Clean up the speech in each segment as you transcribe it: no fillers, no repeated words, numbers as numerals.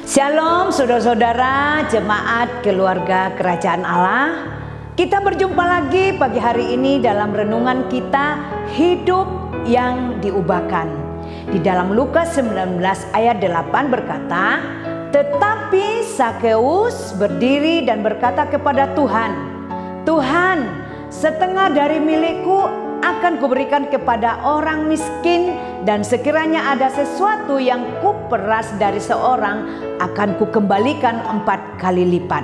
Shalom saudara-saudara jemaat keluarga kerajaan Allah. Kita berjumpa lagi pagi hari ini dalam renungan kita hidup yang diubahkan. Di dalam Lukas 19 ayat 8 berkata, tetapi Sakeus berdiri dan berkata kepada Tuhan, Tuhan, setengah dari milikku akan kuberikan kepada orang miskin, dan sekiranya ada sesuatu yang kuperas dari seorang akan kukembalikan 4 kali lipat.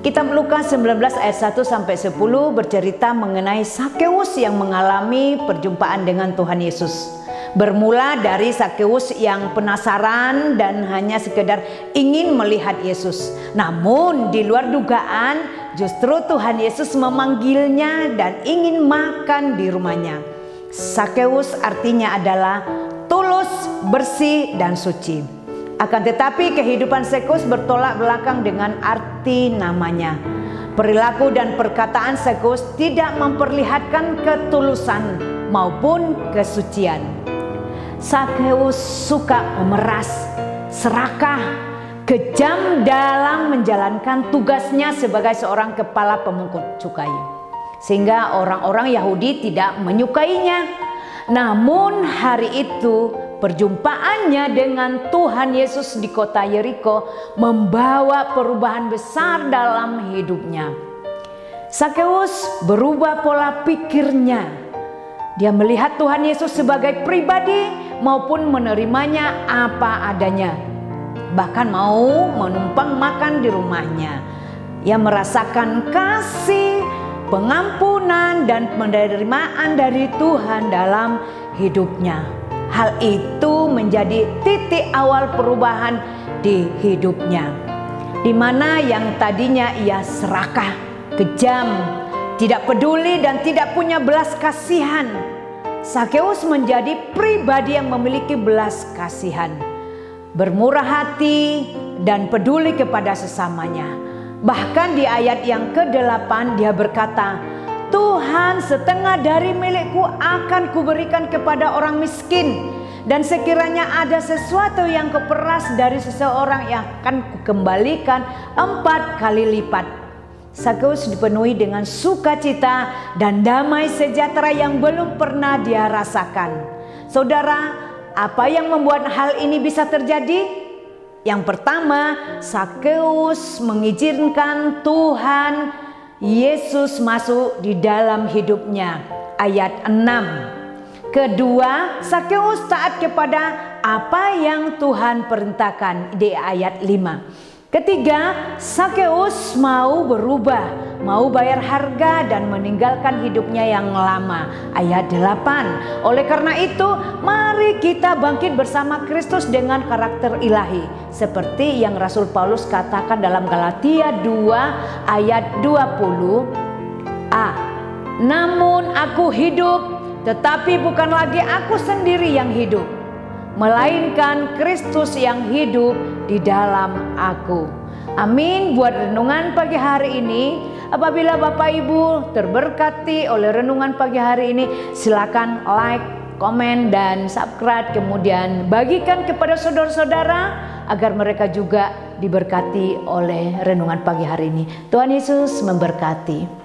Kitab Lukas 19 ayat 1 sampai 10 bercerita mengenai Sakeus yang mengalami perjumpaan dengan Tuhan Yesus. Bermula dari Sakeus yang penasaran dan hanya sekedar ingin melihat Yesus. Namun di luar dugaan justru Tuhan Yesus memanggilnya dan ingin makan di rumahnya. Sakeus artinya adalah tulus, bersih, dan suci. Akan tetapi kehidupan Sakeus bertolak belakang dengan arti namanya. Perilaku dan perkataan Sakeus tidak memperlihatkan ketulusan maupun kesucian. Sakeus suka memeras, serakah, kejam dalam menjalankan tugasnya sebagai seorang kepala pemungut cukai, sehingga orang-orang Yahudi tidak menyukainya. Namun hari itu perjumpaannya dengan Tuhan Yesus di kota Yeriko membawa perubahan besar dalam hidupnya. Sakeus berubah pola pikirnya. Dia melihat Tuhan Yesus sebagai pribadi maupun menerimanya apa adanya. Bahkan mau menumpang makan di rumahnya. Ia merasakan kasih, pengampunan, dan penerimaan dari Tuhan dalam hidupnya. Hal itu menjadi titik awal perubahan di hidupnya. Di mana yang tadinya ia serakah, kejam, tidak peduli dan tidak punya belas kasihan, Sakeus menjadi pribadi yang memiliki belas kasihan, bermurah hati dan peduli kepada sesamanya. Bahkan di ayat yang ke-8 dia berkata, Tuhan, setengah dari milikku akan kuberikan kepada orang miskin, dan sekiranya ada sesuatu yang kuperas dari seseorang yang akan kukembalikan 4 kali lipat. Sakeus dipenuhi dengan sukacita dan damai sejahtera yang belum pernah dia rasakan. Saudara, apa yang membuat hal ini bisa terjadi? Yang pertama, Sakeus mengizinkan Tuhan Yesus masuk di dalam hidupnya. Ayat 6. Kedua, Sakeus taat kepada apa yang Tuhan perintahkan di ayat 5. Ketiga, Sakeus mau berubah, mau bayar harga dan meninggalkan hidupnya yang lama. Ayat 8. Oleh karena itu, mari kita bangkit bersama Kristus dengan karakter ilahi. Seperti yang Rasul Paulus katakan dalam Galatia 2 ayat 20a. Namun aku hidup, tetapi bukan lagi aku sendiri yang hidup, melainkan Kristus yang hidup di dalam aku. Amin. Buat renungan pagi hari ini, apabila Bapak Ibu terberkati oleh renungan pagi hari ini, silakan like, komen, dan subscribe. Kemudian bagikan kepada saudara-saudara agar mereka juga diberkati oleh renungan pagi hari ini. Tuhan Yesus memberkati.